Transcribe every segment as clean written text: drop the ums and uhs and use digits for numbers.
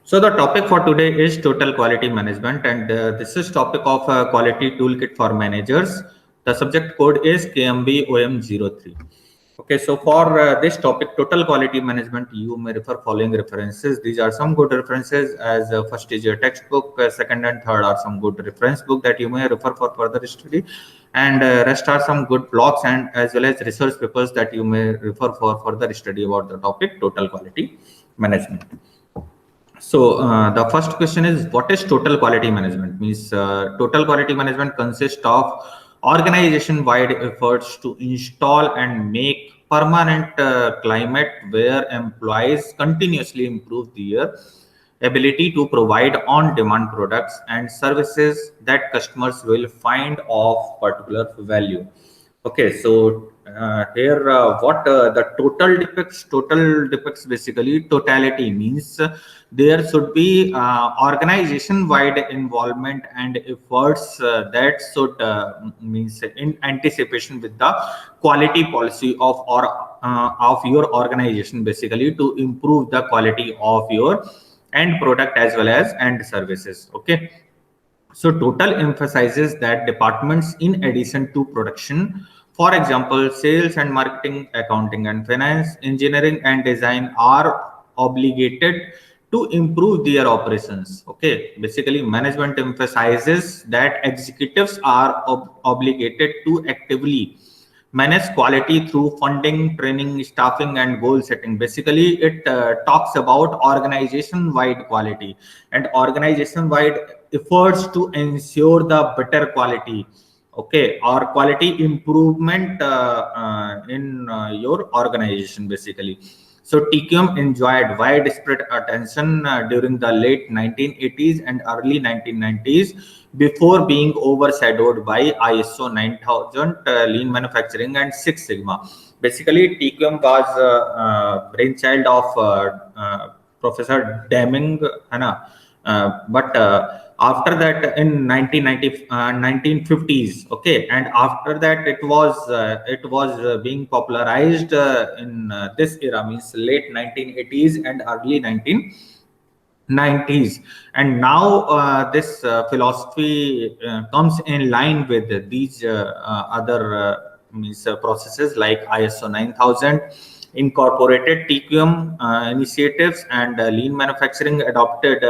So the topic for today is total quality management, and this is topic of quality toolkit for managers. The subject code is KMB OM03. Okay, so for this topic, total quality management, you may refer following references. These are some good references. As first is your textbook, second and third are some good reference book that you may refer for further study, and rest are some good blogs and as well as research papers that you may refer for further study about the topic total quality management. So the first question is, what is total quality management? Means total quality management consists of organization-wide efforts to install and make permanent climate where employees continuously improve their ability to provide on-demand products and services that customers will find of particular value. Okay, so here what the total depicts basically totality means there should be organization wide involvement and efforts that should means in anticipation with the quality policy of your organization, basically to improve the quality of your end product as well as end services. Okay, so total emphasizes that departments in addition to production, for example, sales and marketing, accounting and finance, engineering and design are obligated to improve their operations. Okay, basically management emphasizes that executives are obligated to actively manage quality through funding, training, staffing, and goal setting. Basically, it talks about organization-wide quality and organization-wide efforts to ensure the better quality. Okay, or quality improvement in your organization, basically. So TQM enjoyed widespread attention during the late 1980s and early 1990s before being overshadowed by ISO 9000, Lean Manufacturing and Six Sigma. Basically, TQM was brainchild of Professor Deming, है ना? But after that in 1950s, okay, and after that it was being popularized in this era, means late 1980s and early 1990s, and now this philosophy comes in line with these other means processes like ISO 9000, incorporated TQM initiatives, and lean manufacturing adopted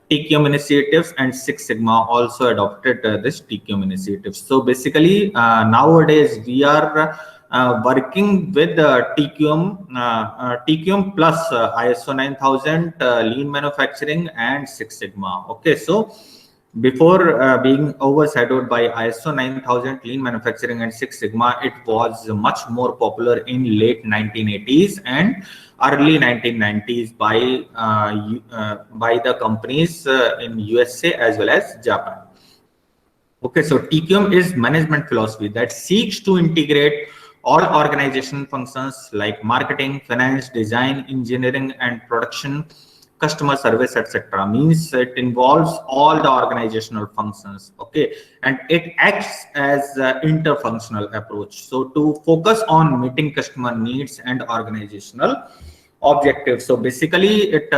TQM initiatives, and Six Sigma also adopted this TQM initiatives. So basically, nowadays we are working with TQM plus ISO 9000, lean manufacturing, and Six Sigma. Okay, so before being overshadowed by ISO 9000, lean manufacturing, and Six Sigma, it was much more popular in late 1980s and early 1990s by the companies in USA as well as Japan. Okay, so TQM is management philosophy that seeks to integrate all organization functions like marketing, finance, design, engineering, and production, customer service, etc. Means it involves all the organizational functions. Okay, and it acts as an interfunctional approach, so to focus on meeting customer needs and organizational objectives. So basically it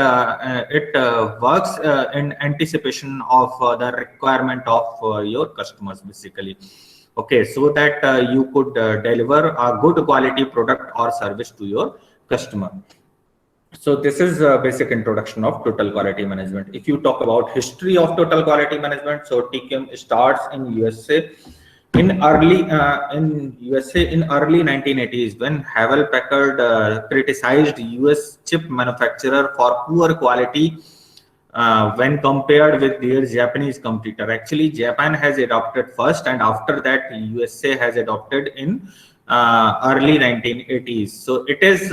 works in anticipation of the requirement of your customers, basically. Okay, so that you could deliver a good quality product or service to your customer. So this is a basic introduction of total quality management. If you talk about history of total quality management, so TQM starts in USA in early 1980s when Havel Packard criticized US chip manufacturer for poor quality when compared with their Japanese competitor. Actually, Japan has adopted first, and after that USA has adopted in early 1980s. So it is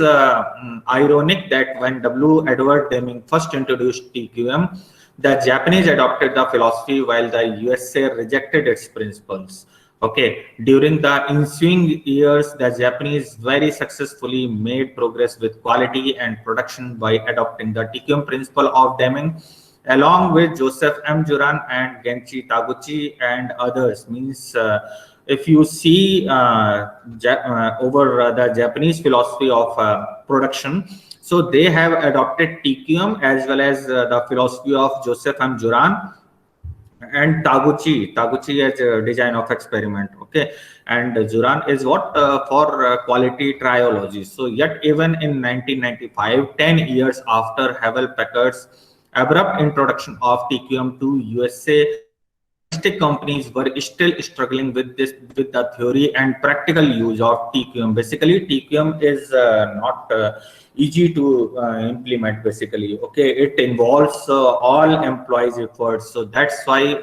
ironic that when W. Edward Deming first introduced TQM, the Japanese adopted the philosophy while the USA rejected its principles. Okay, during the ensuing years, the Japanese very successfully made progress with quality and production by adopting the TQM principle of Deming, along with Joseph M. Juran and Genchi Taguchi and others. Means if you see over the Japanese philosophy of production, So they have adopted TQM as well as the philosophy of Joseph M. Juran and Taguchi as a design of experiment. Okay, and Juran is what for quality triology. So yet even in 1995, 10 years after Havel Packard's abrupt introduction of TQM to USA, domestic companies were still struggling with this, with the theory and practical use of TQM. Basically, TQM is not easy to implement. Basically, okay, it involves all employees' efforts. So that's why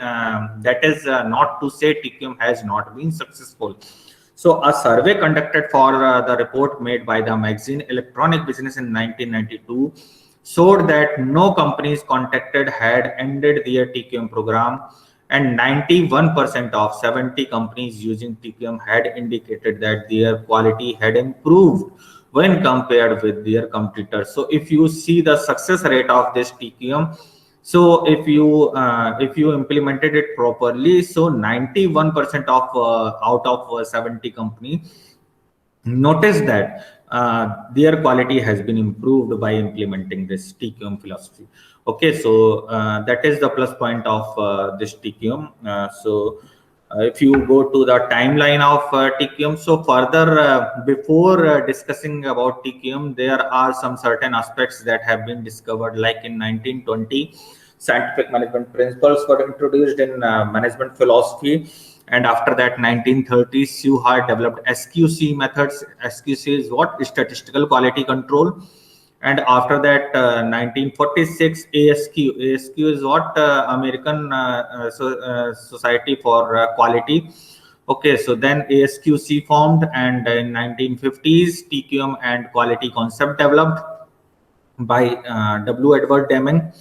that is not to say TQM has not been successful. So a survey conducted for the report made by the magazine Electronic Business in 1992 showed that no companies contacted had ended their TQM program, and 91% of 70 companies using TQM had indicated that their quality had improved when compared with their competitors. So if you see the success rate of this TQM, so if you implemented it properly, so 91% of out of 70 company notice that their quality has been improved by implementing this TQM philosophy. Okay, so that is the plus point of this TQM. If you go to the timeline of TQM, so further before discussing about TQM, there are some certain aspects that have been discovered. Like in 1920, scientific management principles were introduced in management philosophy, and after that 1930s Suhard developed SQC methods. SQC is what? Statistical quality control. And after that 1946 ASQ is what? American Society for Quality. Okay, so then ASQC formed, and in 1950s TQM and quality concept developed by W. Edward Deming,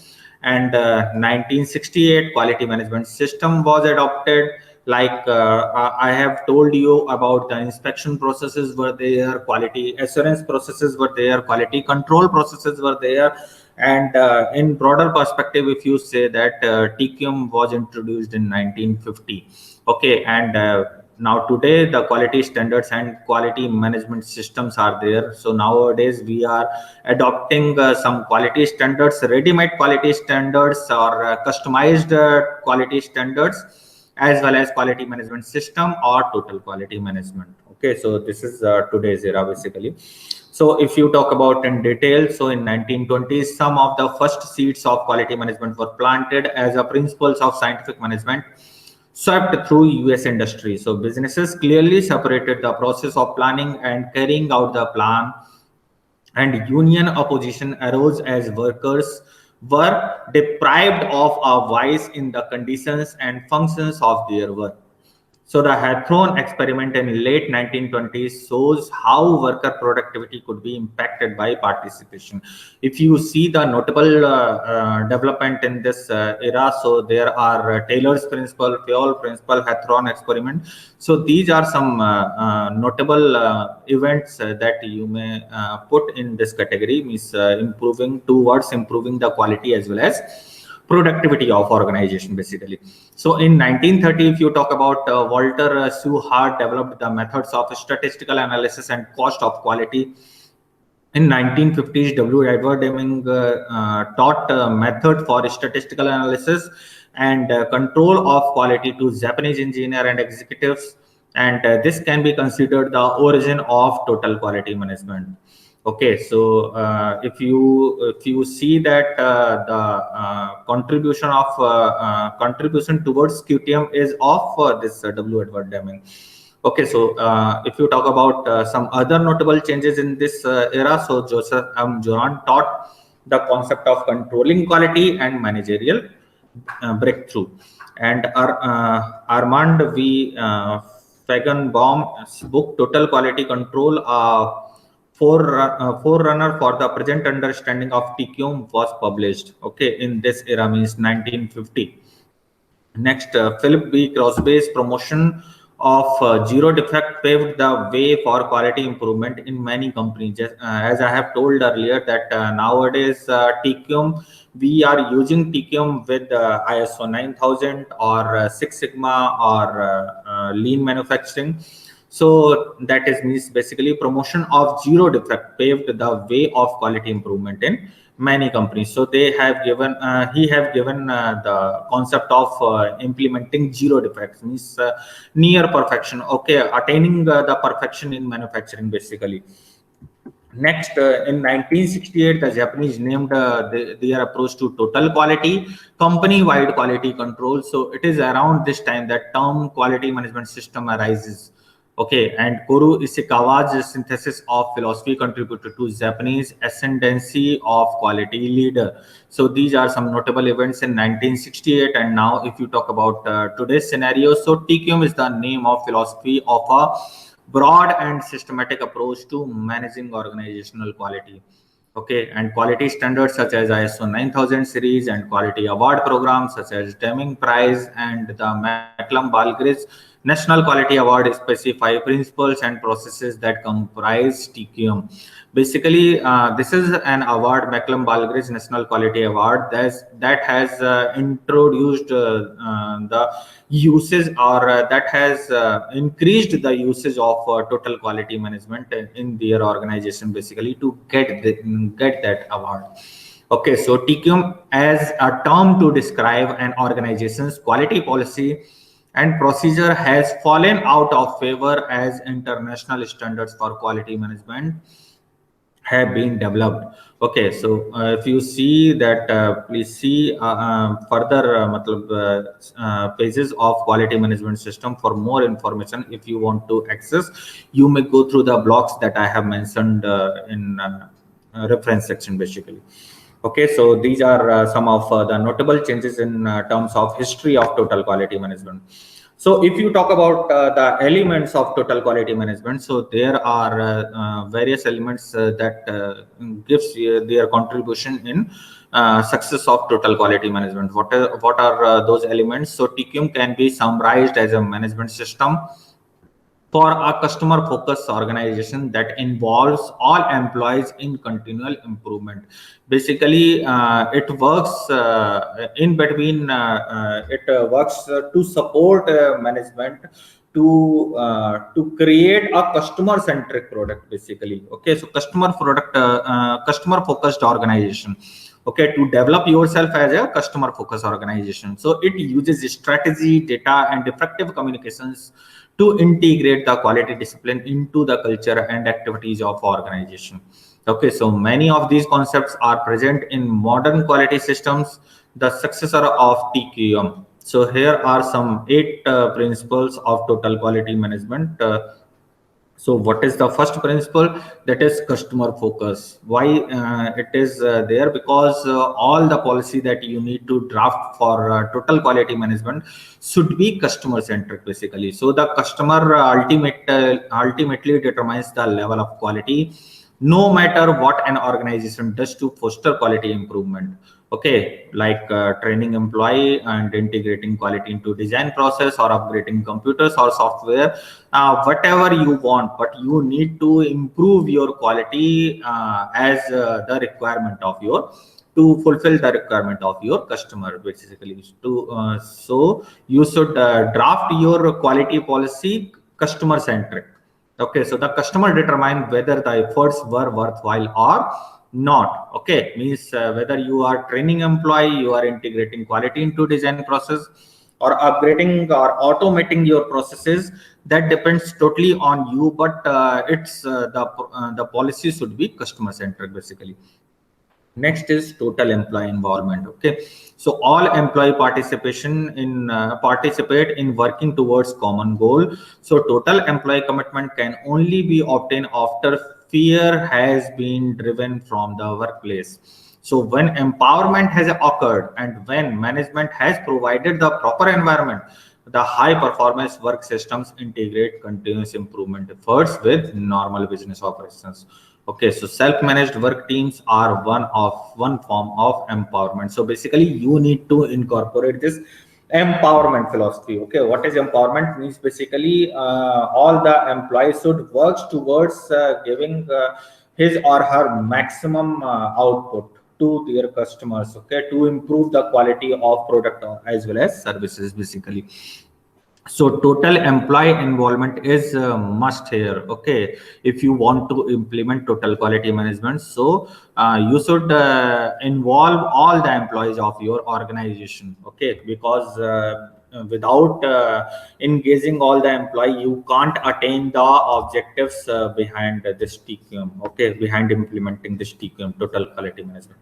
and 1968 quality management system was adopted. Like I have told you about, the inspection processes were there, quality assurance processes were there, quality control processes were there, and in broader perspective, if you say that TQM was introduced in 1950. Okay, and now today the quality standards and quality management systems are there. So nowadays we are adopting some quality standards, ready-made quality standards, or customized quality standards, as well as quality management system or total quality management. Okay, so this is today's era basically. So if you talk about in detail, so in 1920s some of the first seeds of quality management were planted as a principles of scientific management swept through US industry. So businesses clearly separated the process of planning and carrying out the plan, and union opposition arose as workers were deprived of a voice in the conditions and functions of their work. So the Hawthorne experiment in late 1920s shows how worker productivity could be impacted by participation. If you see the notable development in this era, so there are Taylor's principle, Fayol principle, Hawthorne experiment. So these are some notable events that you may put in this category, means improving the quality as well as productivity of organization basically. So in 1930, if you talk about Walter Suhard developed the methods of statistical analysis and cost of quality. In 1950s, W. Edward Deming taught a method for statistical analysis and control of quality to Japanese engineer and executives, and this can be considered the origin of total quality management. Okay, so if you see that the contribution towards QTM is of this W. Edward Deming. Okay, so if you talk about some other notable changes in this era, so Joseph M. Juran taught the concept of controlling quality and managerial breakthrough, and Armand V. Feigenbaum's book Total Quality Control, forerunner for the present understanding of TQM, was published. Okay, in this era, means 1950. Next, Philip B. Crosby's promotion of zero defect paved the way for quality improvement in many companies. As I have told earlier, that nowadays TQM, we are using TQM with ISO 9000 or Six Sigma or lean manufacturing. So that is means basically promotion of zero defect paved the way of quality improvement in many companies. So they have given he have given the concept of implementing zero defects, means near perfection. Okay, attaining the perfection in manufacturing basically. Next, in 1968, the Japanese named their approach to total quality, company-wide quality control. So it is around this time that term quality management system arises. Okay, and Kuru Ishikawa's synthesis of philosophy contributed to Japanese ascendancy of quality leader. So these are some notable events in 1968. And now, if you talk about today's scenario, so TQM is the name of philosophy of a broad and systematic approach to managing organizational quality. Okay, and quality standards such as ISO 9000 series and quality award programs such as Deming Prize and the Macklam-Ballgris National Quality Award specify principles and processes that comprise TQM. Basically, this is an award, Macklam-Ballgris National Quality Award, that has introduced the usage, or that has increased the usage of total quality management in their organization basically to get that award. Okay, so TQM as a term to describe an organization's quality policy and procedure has fallen out of favor as international standards for quality management have been developed. Okay, so if you see that, please see further pages of quality management system for more information. If you want to access, you may go through the blocks that I have mentioned in reference section basically. Okay, so these are some of the notable changes in terms of history of total quality management. So if you talk about the elements of total quality management, so there are various elements that gives their contribution in success of total quality management. What are those elements? So TQM can be summarized as a management system for a customer focused organization that involves all employees in continual improvement. Basically, it works in between, it works to support management to create a customer centric product basically. Okay, so customer focused organization. Okay, to develop yourself as a customer focused organization, so it uses strategy, data and effective communications to integrate the quality discipline into the culture and activities of organization. Okay, so many of these concepts are present in modern quality systems, the successor of TQM. So here are some 8 principles of total quality management. So what is the first principle? That is customer focus. Why it is there? Because all the policy that you need to draft for total quality management should be customer centric basically. So the customer ultimately determines the level of quality, no matter what an organization does to foster quality improvement. Okay, like training employee and integrating quality into design process or upgrading computers or software, whatever you want, but you need to improve your quality as the requirement of your, to fulfill the requirement of your customer basically. So you should draft your quality policy customer centric. Okay, so the customer determine whether the efforts were worthwhile or not. Okay, means whether you are training employee, you are integrating quality into design process, or upgrading or automating your processes, that depends totally on you, but it's the policy should be customer centric basically. Next is total employee involvement. Okay, so all employee participate in working towards common goal. So total employee commitment can only be obtained after fear has been driven from the workplace. So when empowerment has occurred and when management has provided the proper environment, the high performance work systems integrate continuous improvement efforts with normal business operations. Okay, so self-managed work teams are one form of empowerment. So basically, you need to incorporate this empowerment philosophy. Okay, what is empowerment? Means basically all the employees should work towards giving his or her maximum output to their customers. Okay, to improve the quality of product as well as services basically. So total employee involvement is must here. Okay, if you want to implement total quality management, so you should involve all the employees of your organization. Okay, because without engaging all the employee, you can't attain the objectives behind this TQM. Okay, behind implementing this TQM, total quality management.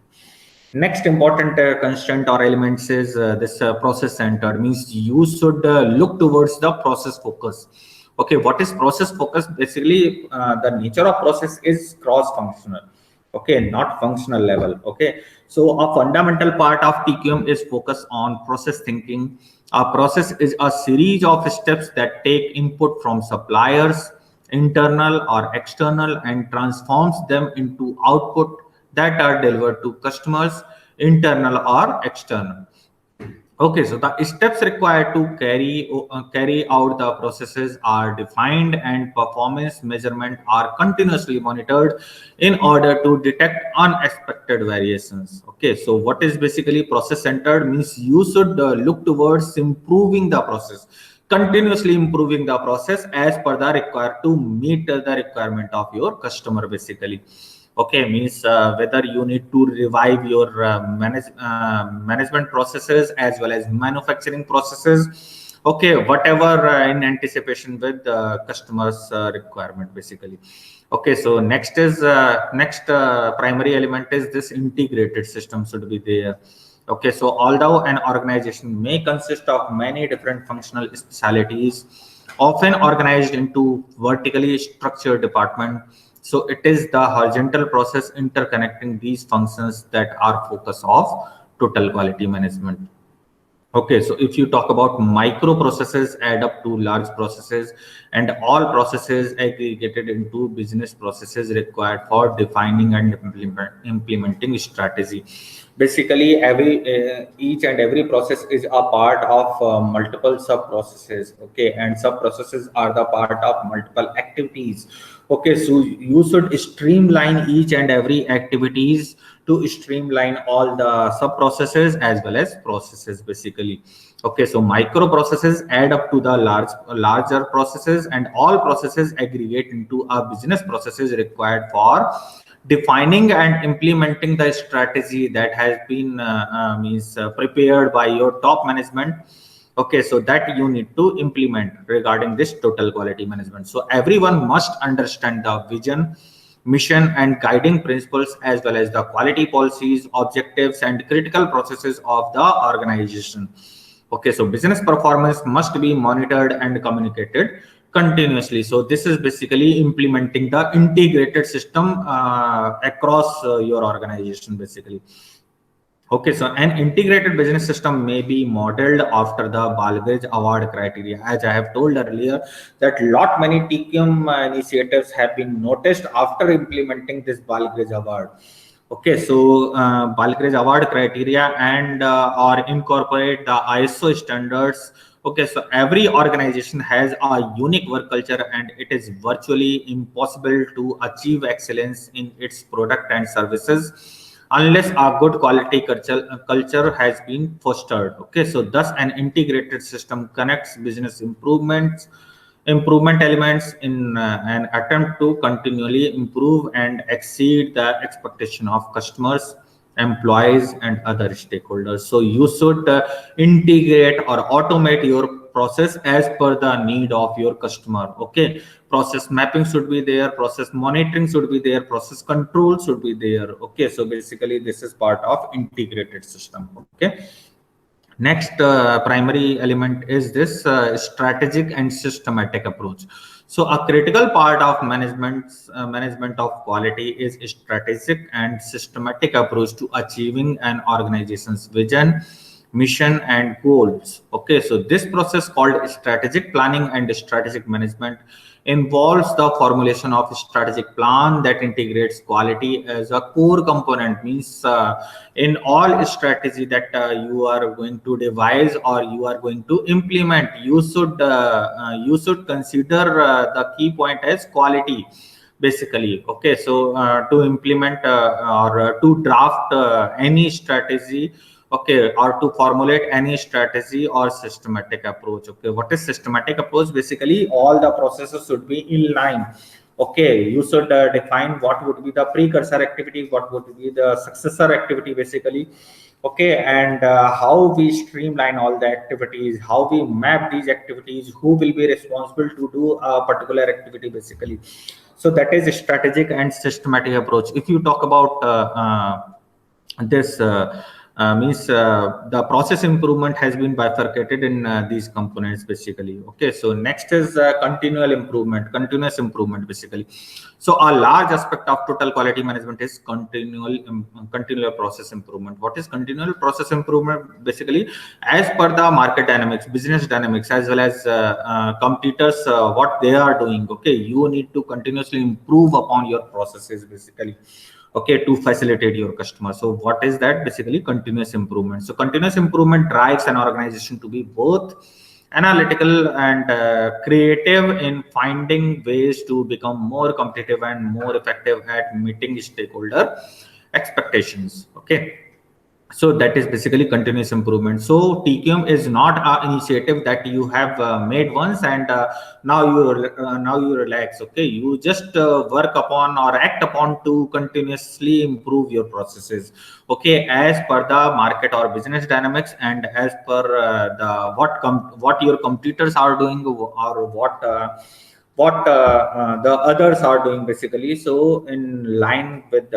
Next important constraint or elements is this process centered, means you should look towards the process focus. Okay, what is process focus? Basically, the nature of process is cross functional. Okay, not functional level. Okay, so a fundamental part of TQM is focus on process thinking. A process is a series of steps that take input from suppliers, internal or external, and transforms them into output that are delivered to customers, internal or external. Okay, so the steps required to carry out the processes are defined, and performance measurement are continuously monitored in order to detect unexpected variations. Okay, so what is basically process centered means you should look towards improving the process, continuously improving the process as per the required to meet the requirement of your customer basically. Okay, means whether you need to revive your management processes as well as manufacturing processes. Okay, whatever in anticipation with the customers requirement basically. Okay, so next primary element is this integrated system should be there. Okay, so although an organization may consist of many different functional specialities, often organized into vertically structured department, so it is the horizontal process interconnecting these functions that are focus of total quality management. Okay, so if you talk about microprocesses add up to large processes, and all processes aggregated into business processes required for defining and implementing strategy. Basically, every each and every process is a part of multiple sub processes. Okay, and sub processes are the part of multiple activities. Okay, so you should streamline each and every activities to streamline all the sub processes as well as processes basically. Okay, so microprocesses add up to the larger processes, and all processes aggregate into a business processes required for defining and implementing the strategy that has been means prepared by your top management. Okay, so that you need to implement regarding this total quality management. So everyone must understand the vision, mission, and guiding principles as well as the quality policies, objectives, and critical processes of the organization. Okay, so business performance must be monitored and communicated continuously. So this is basically implementing the integrated system across your organization basically. Okay, so an integrated business system may be modeled after the Balgrej Award criteria. As I have told earlier, that lot many TQM initiatives have been noticed after implementing this Balgrej Award. Okay, so Balgrej Award criteria and or incorporate the ISO standards. Okay, so every organization has a unique work culture, and it is virtually impossible to achieve excellence in its product and services unless a good quality culture has been fostered. Okay, so thus an integrated system connects business improvement elements in an attempt to continually improve and exceed the expectation of customers, employees, and other stakeholders. So you should integrate or automate your process as per the need of your customer. Okay, process mapping should be there, process monitoring should be there, process control should be there. Okay, so basically this is part of integrated system. Okay, next primary element is this strategic and systematic approach. So a critical part of management of quality is strategic and systematic approach to achieving an organization's vision, mission, and goals. Okay, so this process called strategic planning and strategic management involves the formulation of a strategic plan that integrates quality as a core component. Means in all strategy that you are going to devise or you are going to implement, you should consider the key point as quality basically. Okay, so to implement or to draft any strategy, okay, or to formulate any strategy or systematic approach. Okay, what is systematic approach? Basically, all the processes should be in line. Okay, you should define what would be the precursor activity, what would be the successor activity, basically. Okay, and how we streamline all the activities, how we map these activities, who will be responsible to do a particular activity, basically. So that is a strategic and systematic approach. If you talk about this means the process improvement has been bifurcated in these components, basically. Okay, so next is continuous improvement, basically. So a large aspect of total quality management is continual process improvement. What is continual process improvement? Basically, as per the market dynamics, business dynamics, as well as competitors, what they are doing. Okay, you need to continuously improve upon your processes, basically. Okay, to facilitate your customer. So what is that? Basically, continuous improvement. So continuous improvement drives an organization to be both analytical and creative in finding ways to become more competitive and more effective at meeting stakeholder expectations. Okay, so that is basically continuous improvement. So TQM is not an initiative that you have made once and now you relax. Okay, you just work upon or act upon to continuously improve your processes. Okay, as per the market or business dynamics, and as per the what your competitors are doing, or what the others are doing, basically. So in line with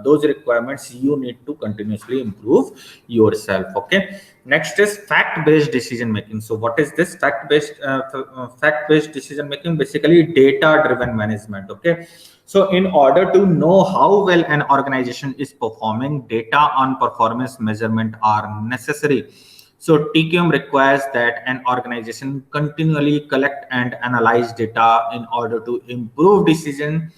those requirements, you need to continuously improve yourself. Okay, next is fact-based decision making. So what is this fact-based decision making? Basically, data driven management. Okay, so in order to know how well an organization is performing, data on performance measurement are necessary. So TQM requires that an organization continually collect and analyze data in order to improve decision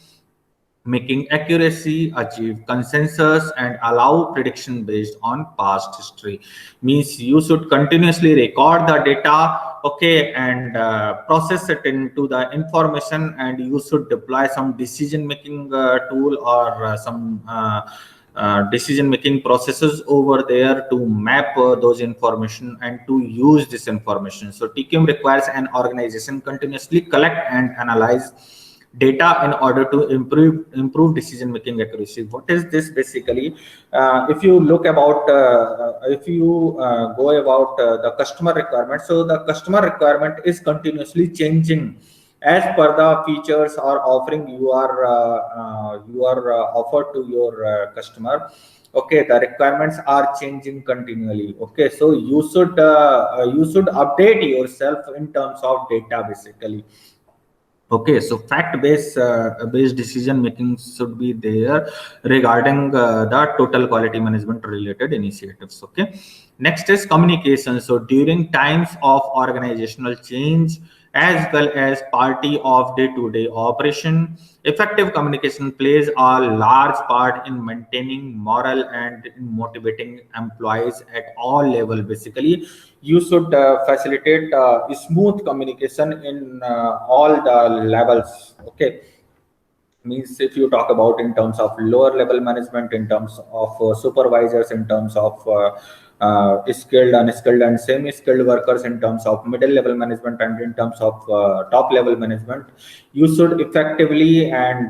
making accuracy, achieve consensus, and allow prediction based on past history. Means you should continuously record the data, okay, and process it into the information, and you should deploy some decision making tool or some decision making processes over there to map those information and to use this information. So TQM requires an organization continuously collect and analyze data in order to improve decision making accuracy. What is this? Basically, if you look about if you go about the customer requirement, so the customer requirement is continuously changing as per the features or offering you are offered to your customer. Okay, the requirements are changing continually. Okay, so you should update yourself in terms of data, basically. Okay, so fact-based based decision making should be there regarding the total quality management related initiatives. Okay, next is communication. So during times of organizational change as well as party of day-to-day operation, effective communication plays a large part in maintaining morale and in motivating employees at all level. Basically, you should facilitate smooth communication in all the levels. Okay, means if you talk about in terms of lower level management, in terms of supervisors, in terms of skilled, unskilled, and semi-skilled workers, in terms of middle level management, and in terms of top level management, you should effectively and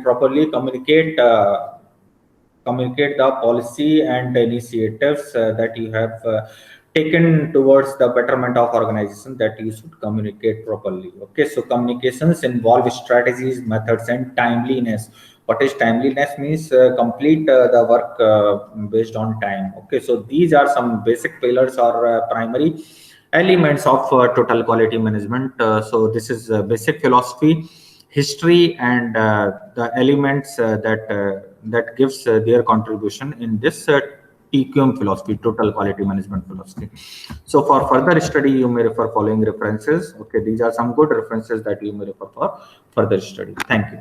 properly communicate the policy and the initiatives that you have taken towards the betterment of organization, that you should communicate properly. Okay, so communications involve strategies, methods, and timeliness. What is timeliness? Means complete the work based on time. Okay, so these are some basic pillars or primary elements of total quality management. So this is basic philosophy, history, and the elements that gives their contribution in this TQM philosophy, total quality management philosophy. So for further study, you may refer following references. Okay, these are some good references that you may refer for further study. Thank you.